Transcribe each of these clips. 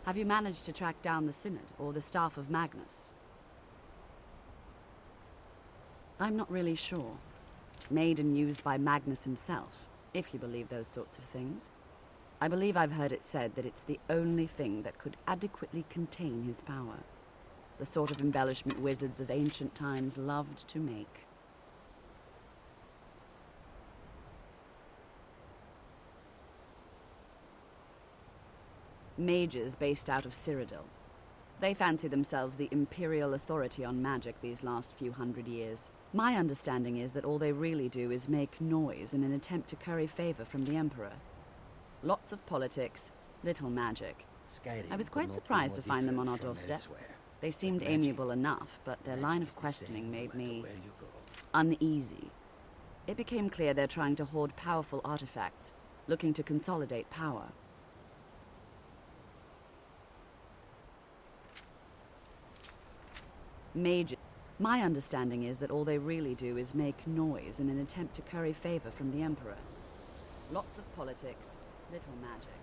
Have you managed to track down the Synod or the staff of Magnus? I'm not really sure. Made and used by Magnus himself, if you believe those sorts of things. I believe I've heard it said that it's the only thing that could adequately contain his power. The sort of embellishment wizards of ancient times loved to make. Mages based out of Cyrodiil. They fancy themselves the imperial authority on magic these last few hundred years. My understanding is that all they really do is make noise in an attempt to curry favor from the Emperor. Lots of politics, little magic. Skyrim I was could quite not be surprised more to find them on our different from doorstep. elsewhere. They seemed But magic- amiable enough, but their line magic of is the questioning same no made matter me where you go. uneasy. It became clear they're trying to hoard powerful artifacts, looking to consolidate power. My understanding is that all they really do is make noise in an attempt to curry favor from the Emperor. Lots of politics, little magic.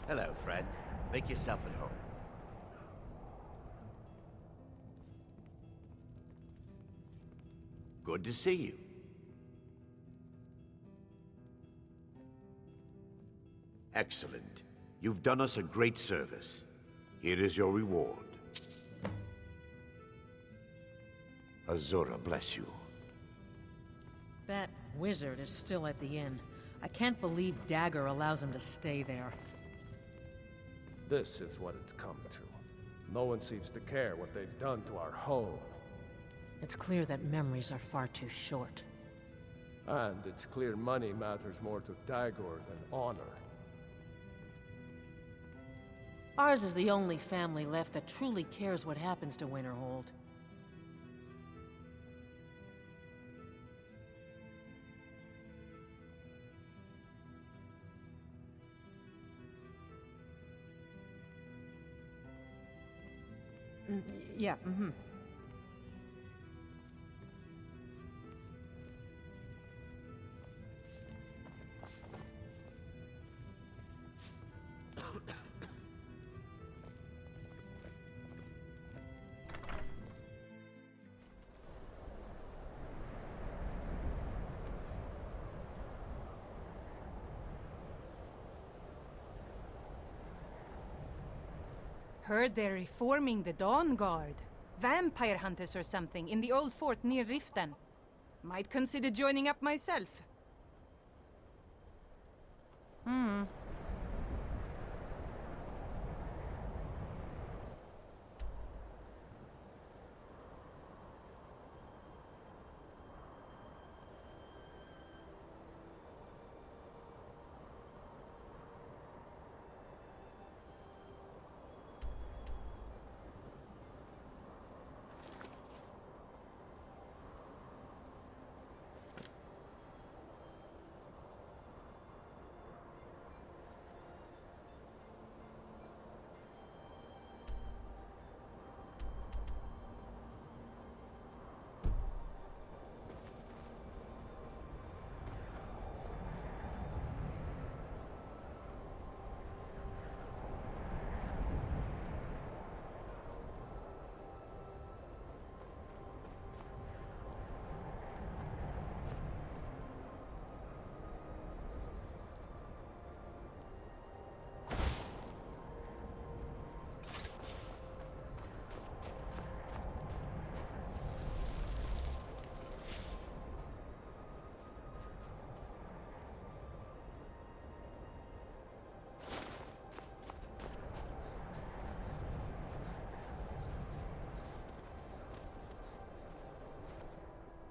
Hello, friend. Make yourself at home. Good to see you. Excellent. You've done us a great service. Here is your reward. Azura bless you. That wizard is still at the inn. I can't believe Dagger allows him to stay there. This is what it's come to. No one seems to care what they've done to our home. It's clear that memories are far too short. And it's clear money matters more to Dagor than honor. Ours is the only family left that truly cares what happens to Winterhold. Yeah, mm-hmm. Heard they're reforming the Dawn Guard. Vampire hunters or something in the old fort near Riften. Might consider joining up myself.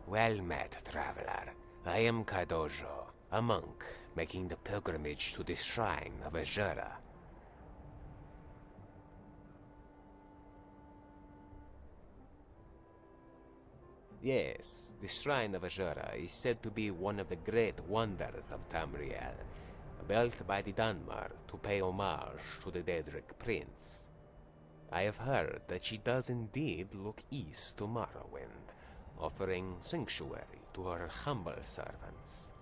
Well met, traveler. I am Kadojo, a monk making the pilgrimage to the shrine of Azura. Yes, the shrine of Azura is said to be one of the great wonders of Tamriel, built by the Dunmer to pay homage to the Daedric prince. I have heard that she does indeed look east to Morrowind, offering sanctuary to her humble servants.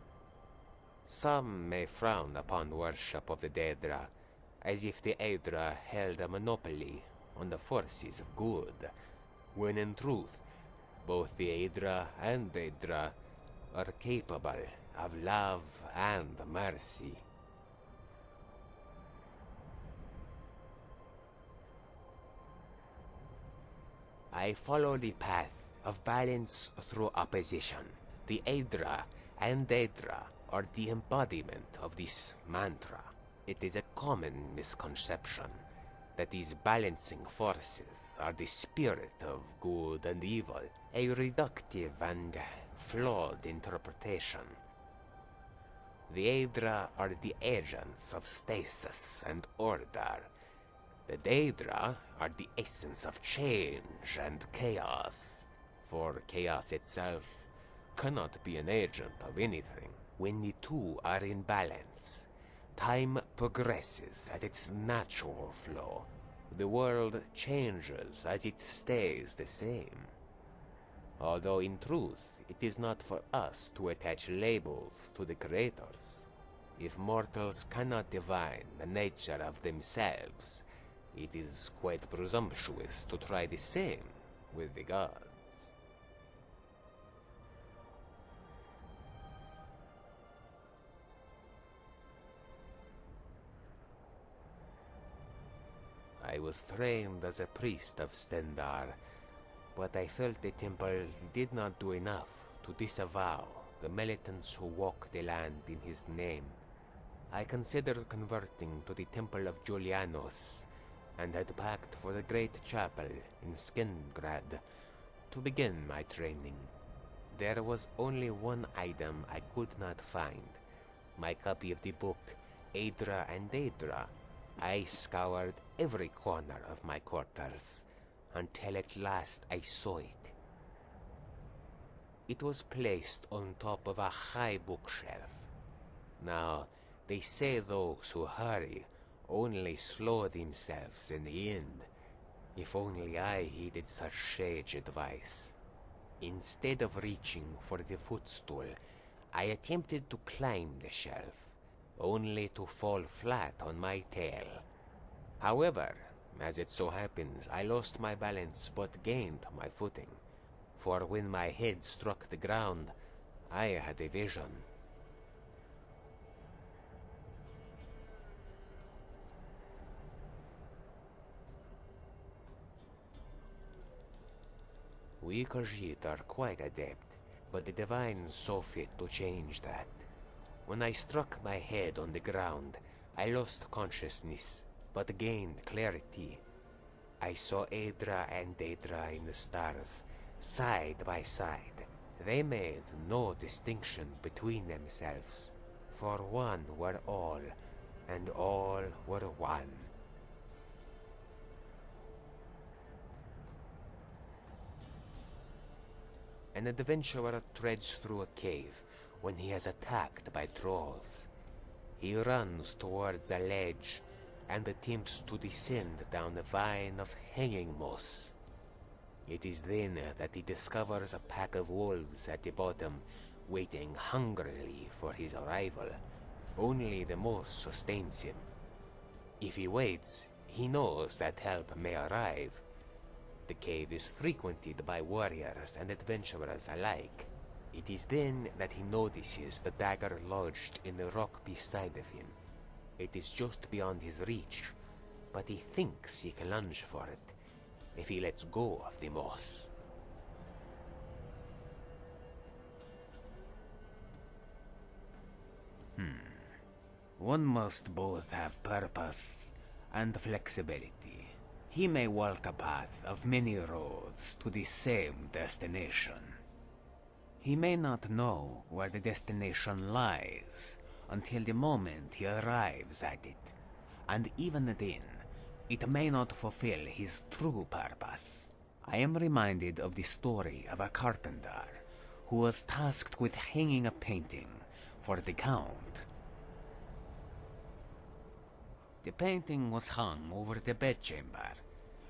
Some may frown upon worship of the Daedra, as if the Aedra held a monopoly on the forces of good, when in truth, both the Aedra and Daedra are capable of love and mercy. I follow the path of balance through opposition. The Aedra and Daedra are the embodiment of this mantra. It is a common misconception that these balancing forces are the spirit of good and evil, a reductive and flawed interpretation. The Aedra are the agents of stasis and order. The Daedra are the essence of change and chaos, for chaos itself cannot be an agent of anything. When the two are in balance, time progresses at its natural flow. The world changes as it stays the same. Although in truth, it is not for us to attach labels to the creators. If mortals cannot divine the nature of themselves, it is quite presumptuous to try the same with the gods. I was trained as a priest of Stendar, but I felt the temple did not do enough to disavow the militants who walk the land in his name. I considered converting to the Temple of Julianos, and had packed for the great chapel in Skingrad to begin my training. There was only one item I could not find, my copy of the book Aedra and Daedra. I scoured every corner of my quarters, until at last I saw it. It was placed on top of a high bookshelf. Now, they say those who hurry only slow themselves in the end. If only I heeded such sage advice. Instead of reaching for the footstool, I attempted to climb the shelf, only to fall flat on my tail. However, as it so happens, I lost my balance but gained my footing, for when my head struck the ground, I had a vision. We Khajiit are quite adept, but the Divine saw fit to change that. When I struck my head on the ground, I lost consciousness, but gained clarity. I saw Aedra and Daedra in the stars, side by side. They made no distinction between themselves, for one were all, and all were one. An adventurer treads through a cave when he is attacked by trolls. He runs towards a ledge and attempts to descend down a vine of hanging moss. It is then that he discovers a pack of wolves at the bottom, waiting hungrily for his arrival. Only the moss sustains him. If he waits, he knows that help may arrive. The cave is frequented by warriors and adventurers alike. It is then that he notices the dagger lodged in the rock beside of him. It is just beyond his reach, but he thinks he can lunge for it if he lets go of the moss. One must both have purpose and flexibility. He may walk a path of many roads to the same destination. He may not know where the destination lies until the moment he arrives at it, and even then, it may not fulfill his true purpose. I am reminded of the story of a carpenter who was tasked with hanging a painting for the Count. The painting was hung over the bedchamber,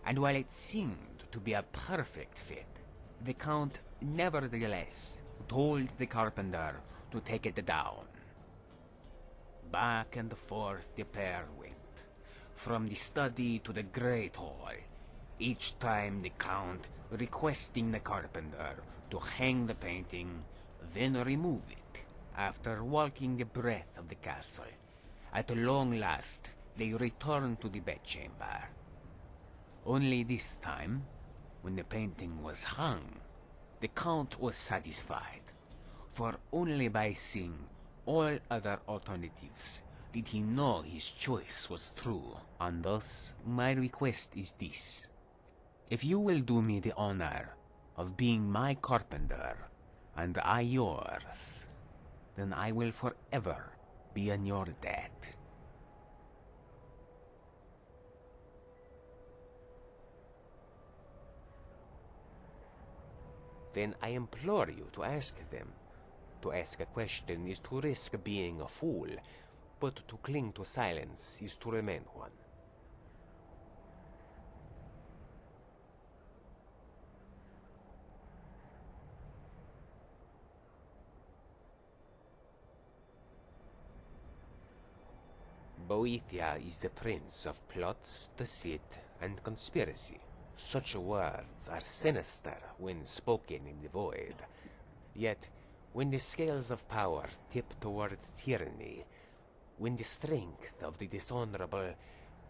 and while it seemed to be a perfect fit, the Count nevertheless told the carpenter to take it down. Back and forth the pair went, from the study to the great hall, each time the Count requesting the carpenter to hang the painting, then remove it. After walking the breadth of the castle, at long last they returned to the bedchamber. Only this time, when the painting was hung, the Count was satisfied, for only by seeing all other alternatives did he know his choice was true. And thus, my request is this. If you will do me the honor of being my carpenter, and I yours, then I will forever be in your debt. Then I implore you to ask them. To ask a question is to risk being a fool, but to cling to silence is to remain one. Boethia is the prince of plots, deceit, and conspiracy. Such words are sinister when spoken in the void. Yet, when the scales of power tip toward tyranny, when the strength of the dishonorable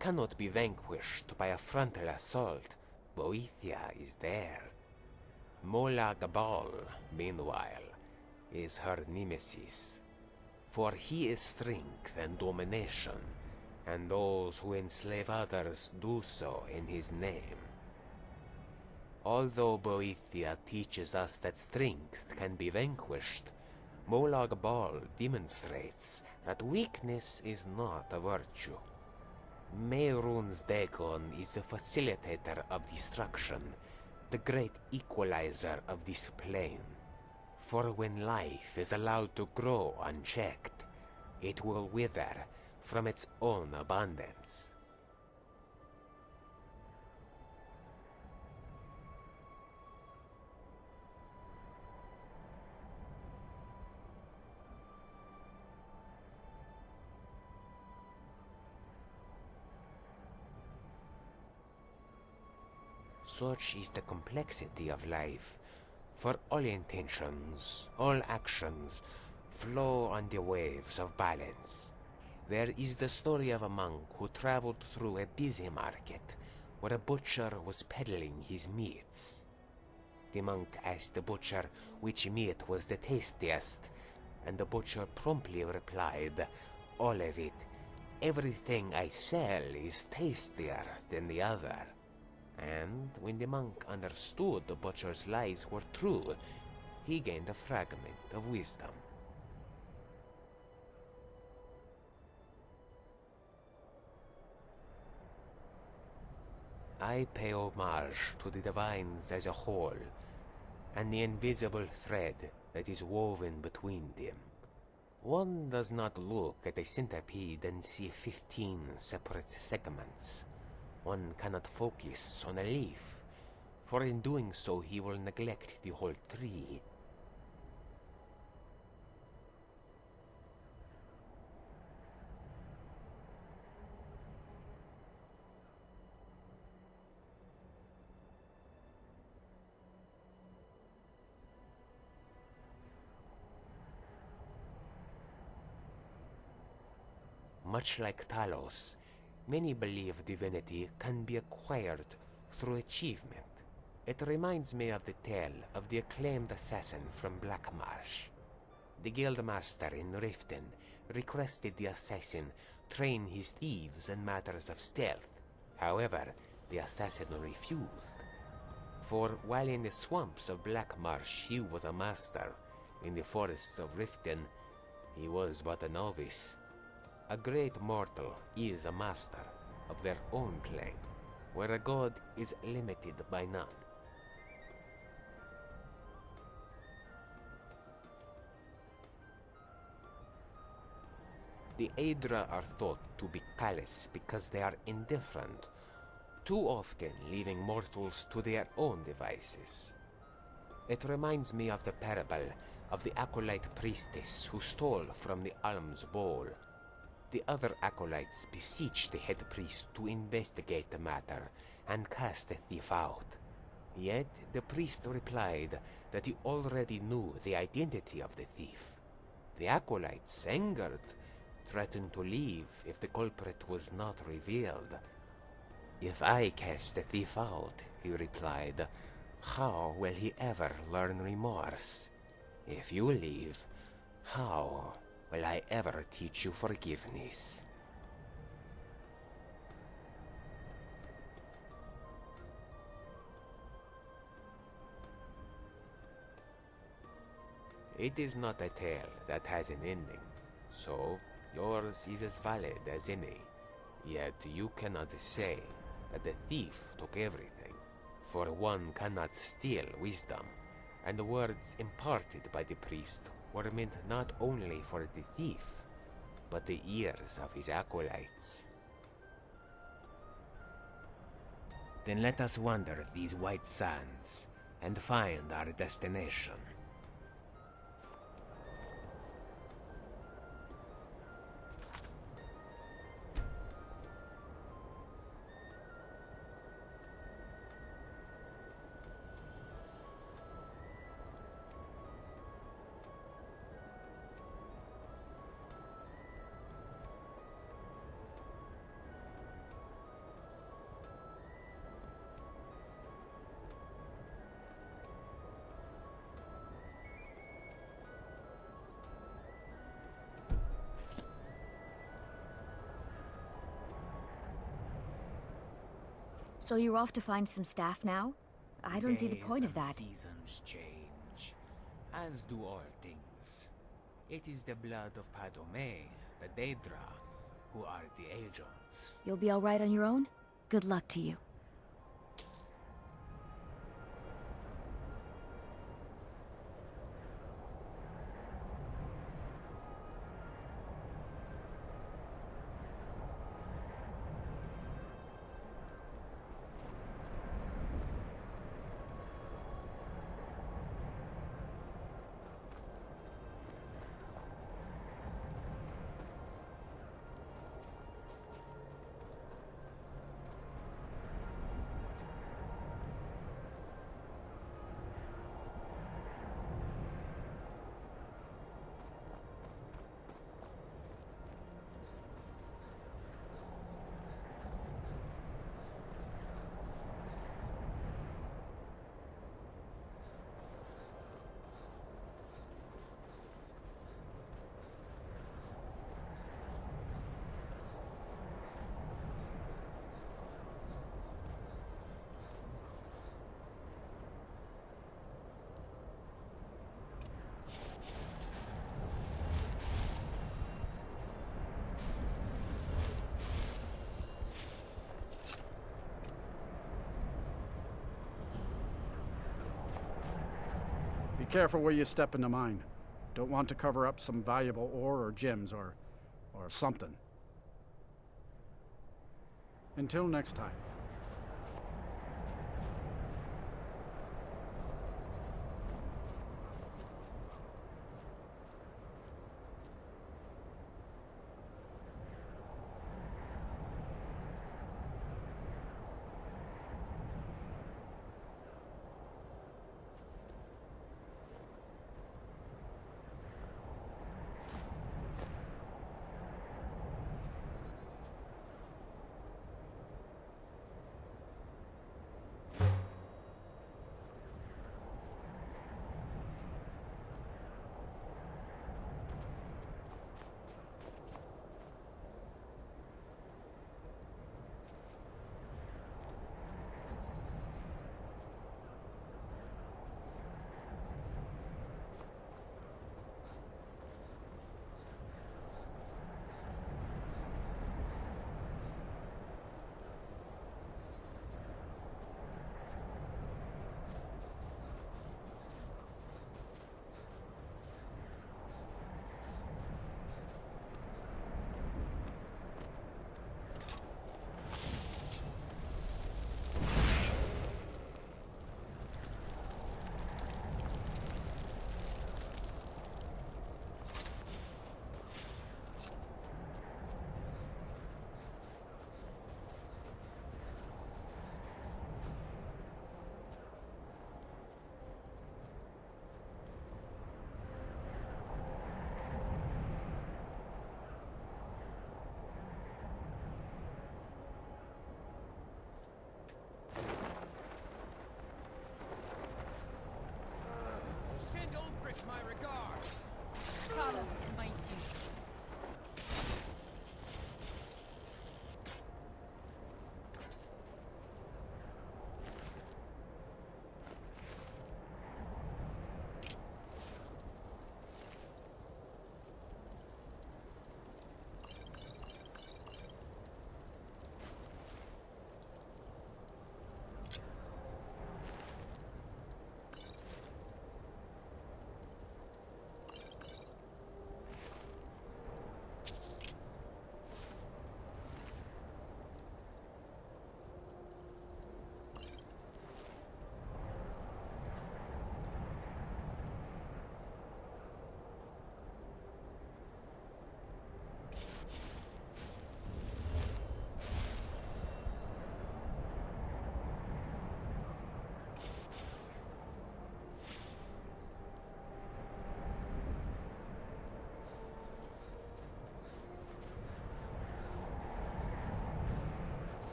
cannot be vanquished by a frontal assault, Boethia is there. Mola Gabal, meanwhile, is her nemesis. For he is strength and domination, and those who enslave others do so in his name. Although Boethia teaches us that strength can be vanquished, Molag Bal demonstrates that weakness is not a virtue. Mehrunes Dagon is the facilitator of destruction, the great equalizer of this plane. For when life is allowed to grow unchecked, it will wither from its own abundance. Such is the complexity of life. For all intentions, all actions, flow on the waves of balance. There is the story of a monk who traveled through a busy market, where a butcher was peddling his meats. The monk asked the butcher which meat was the tastiest, and the butcher promptly replied, "All of it. Everything I sell is tastier than the other." And when the monk understood the butcher's lies were true, he gained a fragment of wisdom. I pay homage to the divines as a whole, and the invisible thread that is woven between them. One does not look at a centipede and see 15 separate segments. One cannot focus on a leaf, for in doing so he will neglect the whole tree. Much like Talos, many believe divinity can be acquired through achievement. It reminds me of the tale of the acclaimed assassin from Black Marsh. The guildmaster in Riften requested the assassin train his thieves in matters of stealth. However, the assassin refused. For while in the swamps of Black Marsh he was a master, In the forests of Riften, he was but a novice. A great mortal is a master of their own plane, where a god is limited by none. The Aedra are thought to be callous because they are indifferent, too often leaving mortals to their own devices. It reminds me of the parable of the acolyte priestess who stole from the alms bowl. The other acolytes beseeched the head priest to investigate the matter and cast the thief out. Yet the priest replied that he already knew the identity of the thief. The acolytes, angered, threatened to leave if the culprit was not revealed. "If I cast the thief out," he replied, "how will he ever learn remorse? If you leave, how will I ever teach you forgiveness?" It is not a tale that has an ending, so yours is as valid as any. Yet you cannot say that the thief took everything, for one cannot steal wisdom, and the words imparted by the priest were meant not only for the thief, but the ears of his acolytes. Then let us wander these white sands and find our destination. So you're off to find some staff now? I don't see the point of that. Seasons change, as do all things. It is the blood of Padome, the Daedra, who are the agents. You'll be all right on your own? Good luck to you. Be careful where you step in the mine. Don't want to cover up some valuable ore or gems or something. Until next time.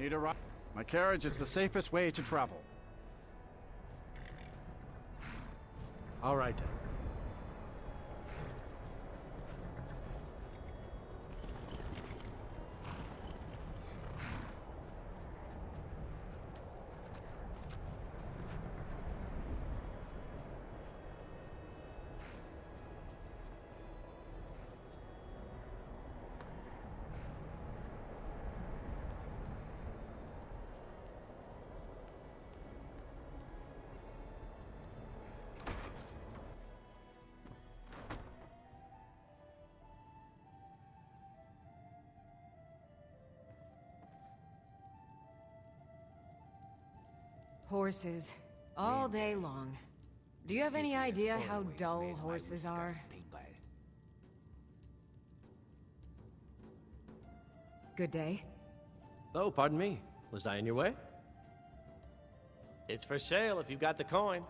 Need a ride? My carriage is the safest way to travel. All right. Horses. All day long. Do you have any idea how dull horses are? Good day. Oh, pardon me. Was I in your way? It's for sale if you've got the coin.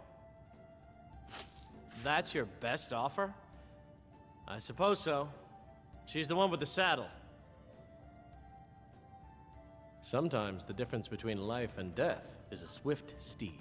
That's your best offer? I suppose so. She's the one with the saddle. Sometimes the difference between life and death is a swift steed.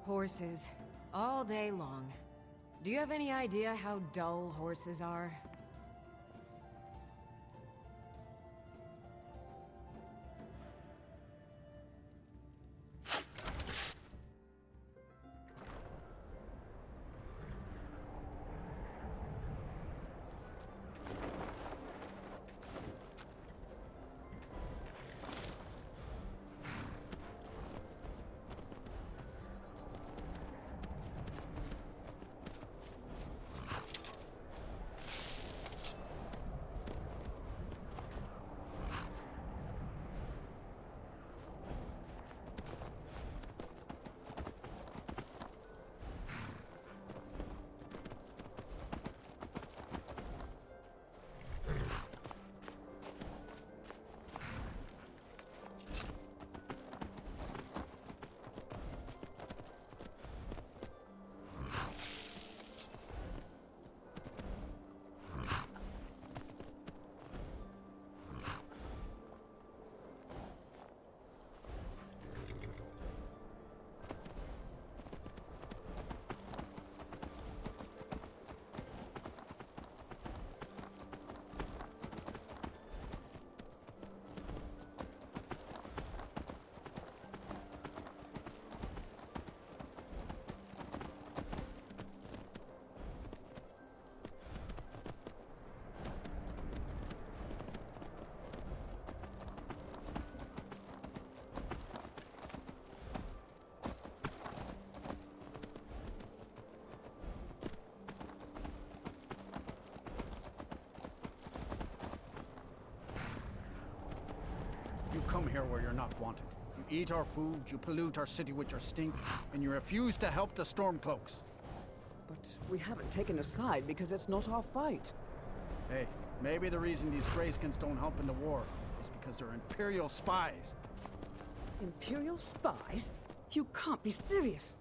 Horses. All day long. Do you have any idea how dull horses are? You come here where you're not wanted. You eat our food, you pollute our city with your stink, and you refuse to help the Stormcloaks. But we haven't taken a side because it's not our fight. Hey, maybe the reason these Greyskins don't help in the war is because they're Imperial spies. Imperial spies? You can't be serious.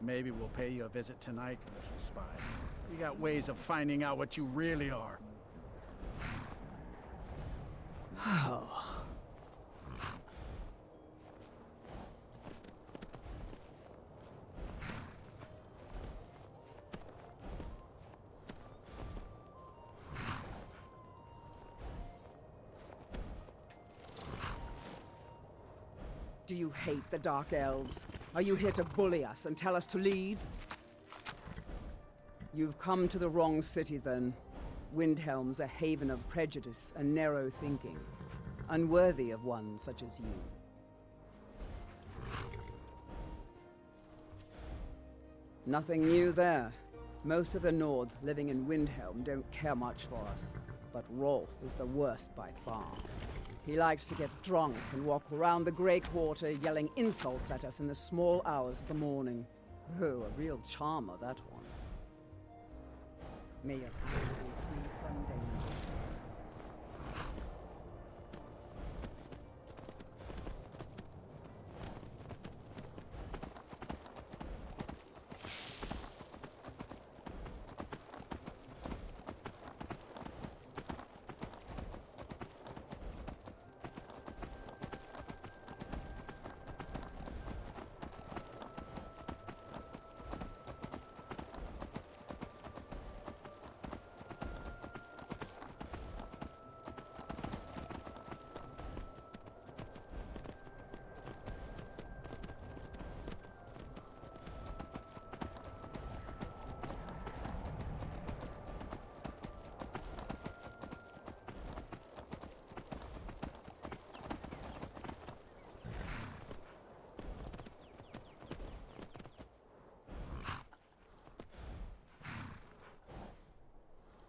Maybe we'll pay you a visit tonight, little spy. We got ways of finding out what you really are. Do you hate the Dark Elves? Are you here to bully us and tell us to leave? You've come to the wrong city, then. Windhelm's a haven of prejudice and narrow thinking, unworthy of one such as you. Nothing new there. Most of the Nords living in Windhelm don't care much for us, but Rolf is the worst by far. He likes to get drunk and walk around the Grey Quarter yelling insults at us in the small hours of the morning. Oh, a real charmer, that one. May your path be free from danger.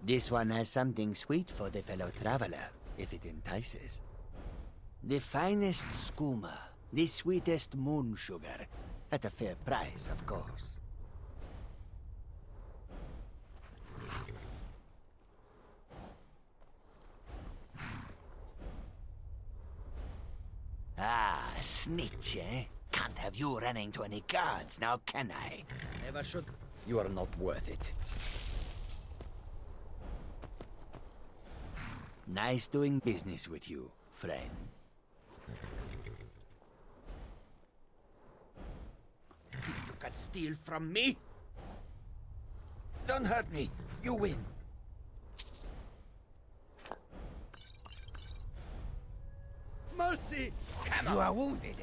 This one has something sweet for the fellow traveler, if it entices. The finest skooma, the sweetest moon sugar, at a fair price, of course. Ah, snitch, eh? Can't have you running to any guards now, can I? Never should. You are not worth it. Nice doing business with you, friend. You can steal from me? Don't hurt me. You win. Mercy! Come on. You are wounded.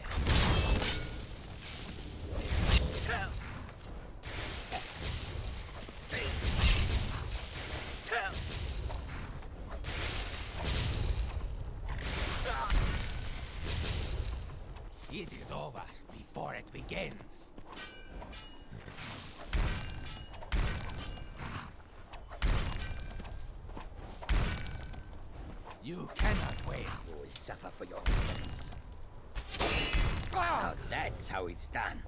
It is over before it begins. You cannot win. You will suffer for your insolence. Now that's how it's done.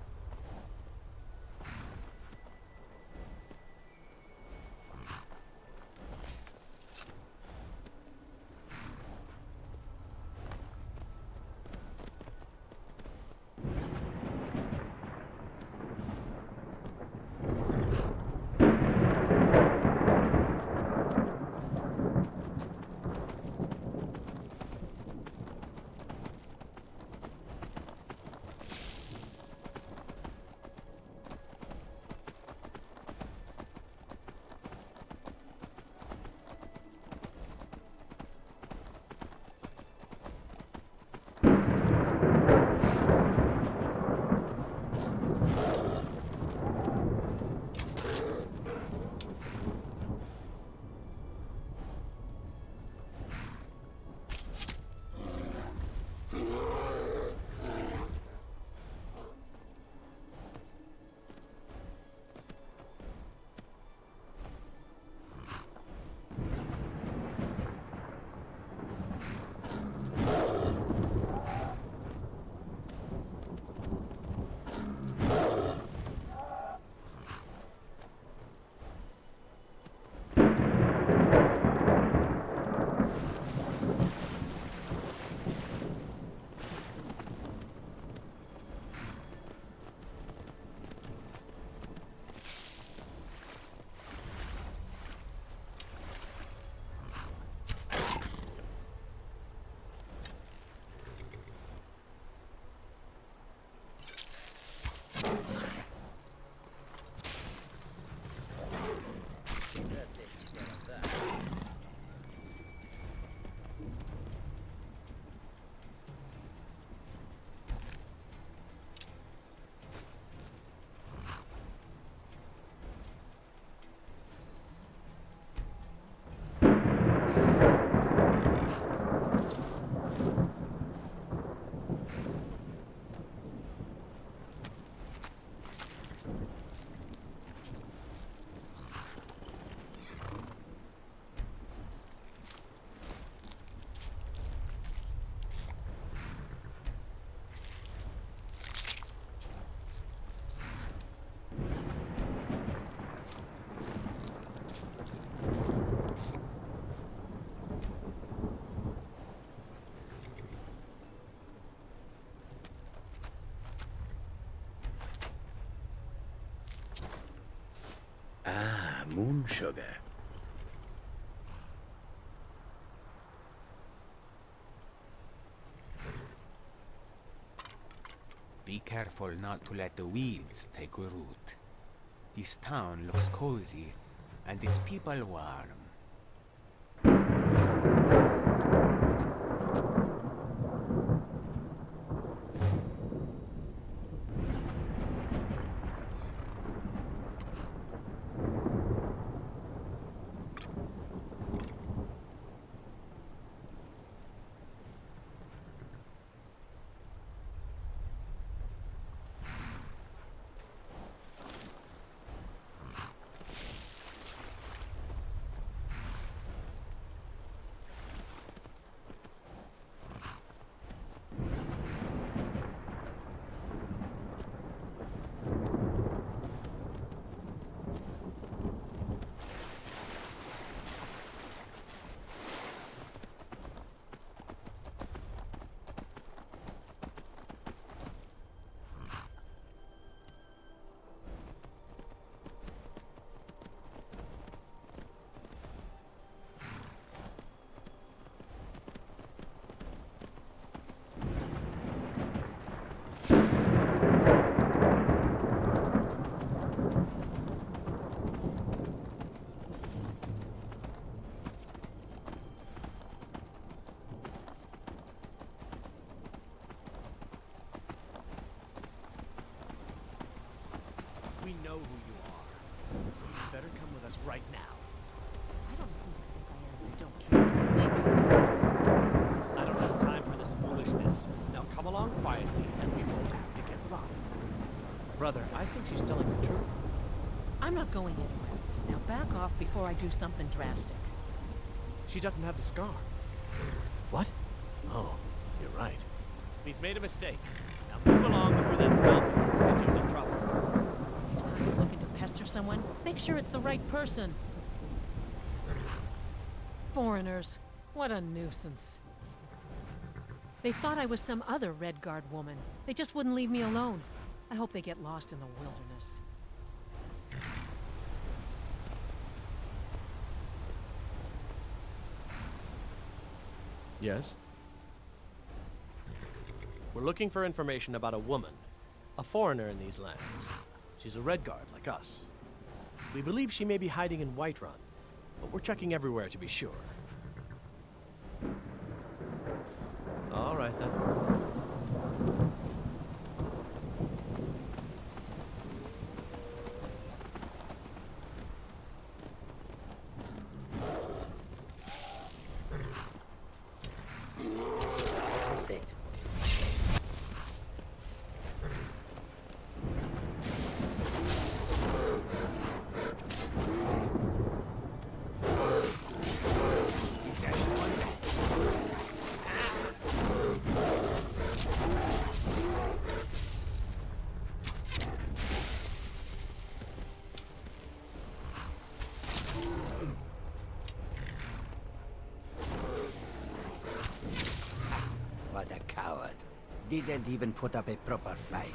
moon sugar. Be careful not to let the weeds take root. This town looks cozy, and its people warm. We know who you are, so you better come with us right now. I don't know who you think I am. I don't care. Leave me alone. I don't have time for this foolishness. Now come along quietly, and we won't have to get rough. Brother, I think she's telling the truth. I'm not going anywhere. Now back off before I do something drastic. She doesn't have the scar. What? Oh, you're right. We've made a mistake. Now move along before that mouthpiece gets you into trouble. Next time you're looking to pester someone, make sure it's the right person. Foreigners. What a nuisance. They thought I was some other Red Guard woman. They just wouldn't leave me alone. I hope they get lost in the wilderness. Yes? We're looking for information about a woman, a foreigner in these lands. She's a Red Guard like us. We believe she may be hiding in Whiterun, but we're checking everywhere to be sure. All right then. What was that? What a coward. Didn't even put up a proper fight.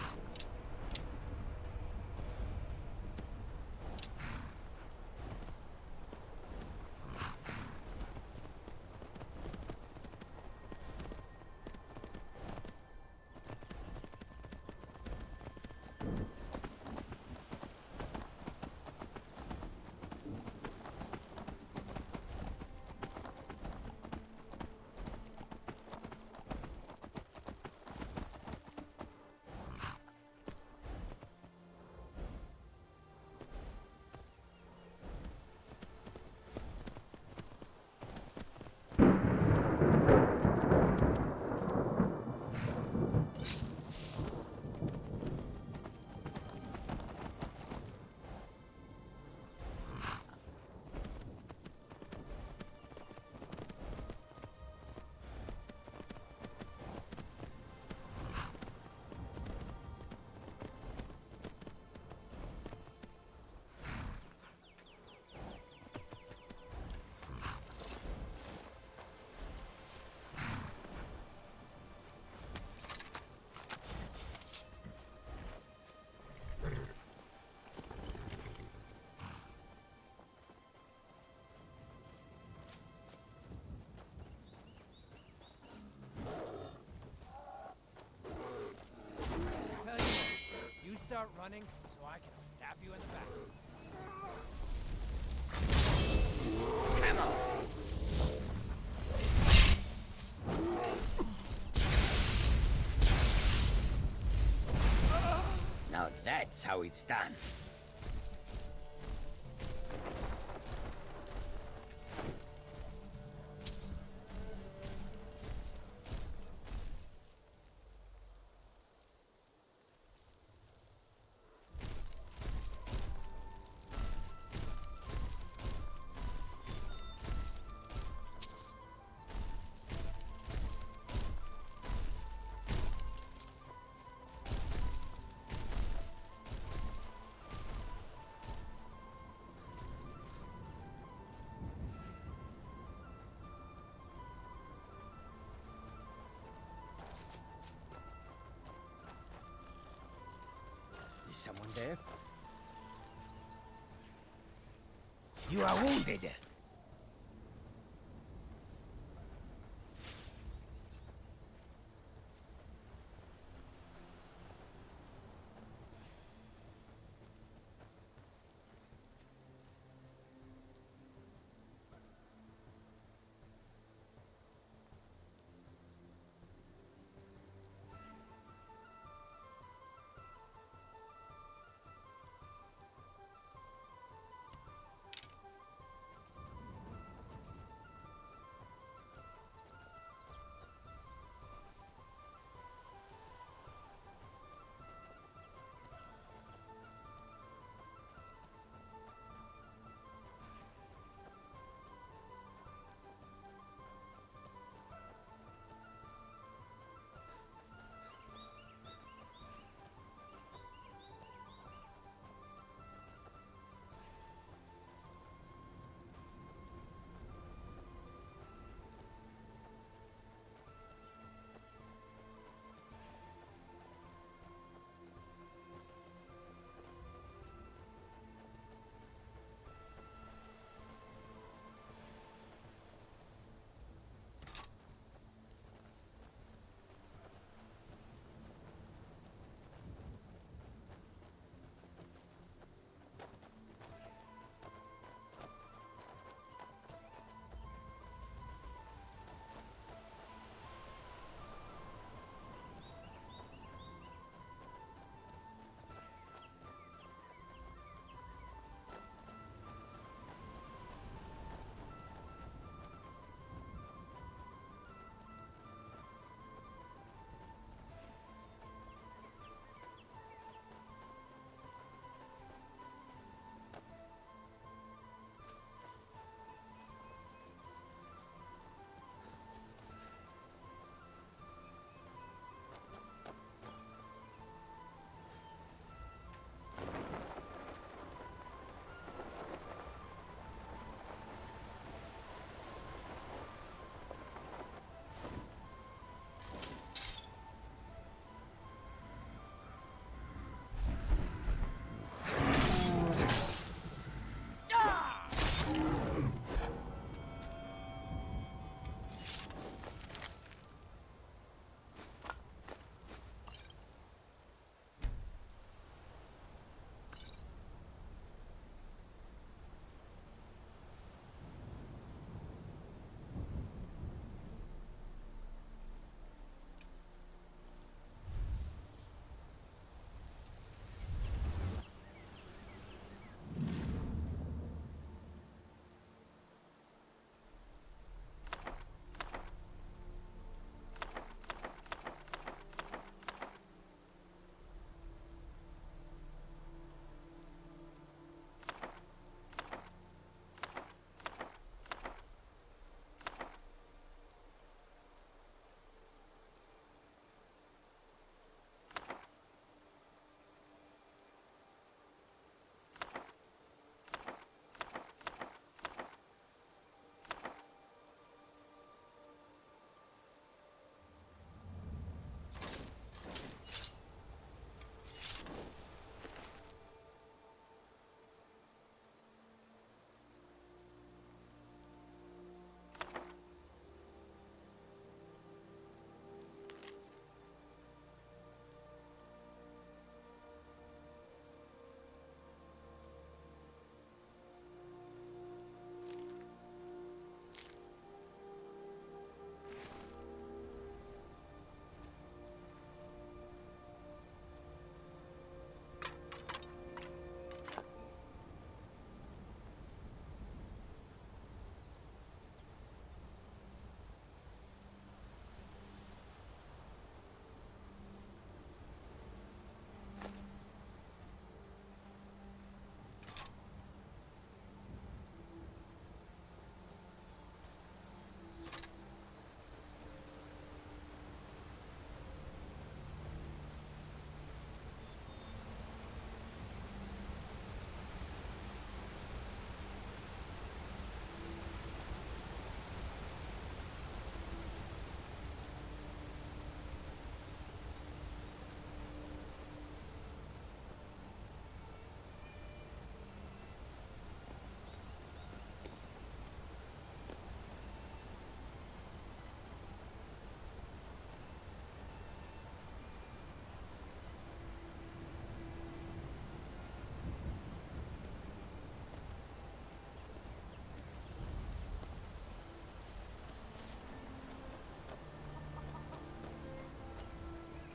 start running so I can stab you in the back. Come on. Now that's how it's done. Is someone there? You are wounded.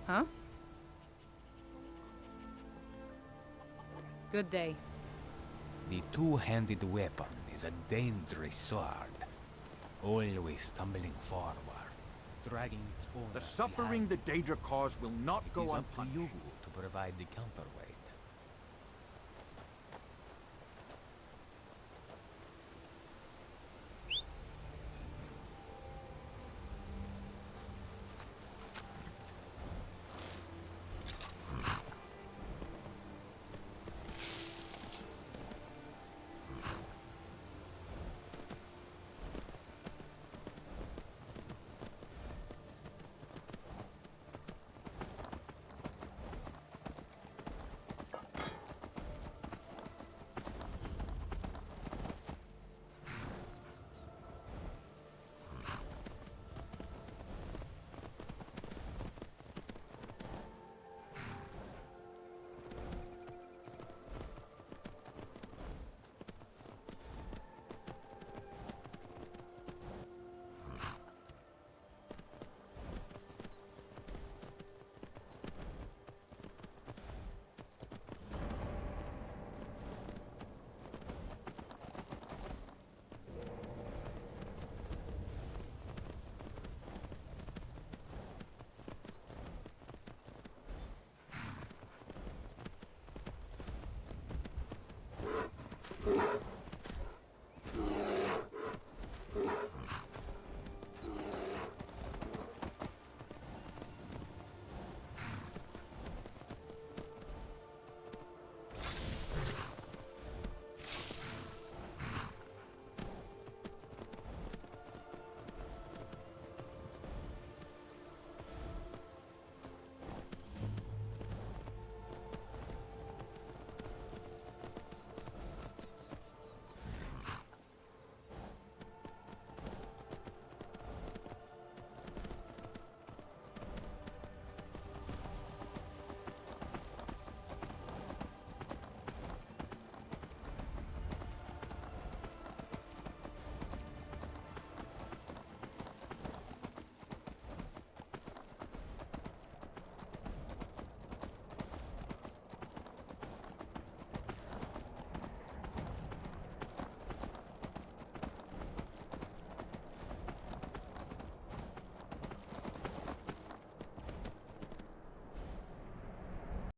Huh? Good day. The two-handed weapon is a dangerous sword, always stumbling forward, dragging its own. The suffering the Daedra cause will not go It is up to unpunished. you to provide the counterweight.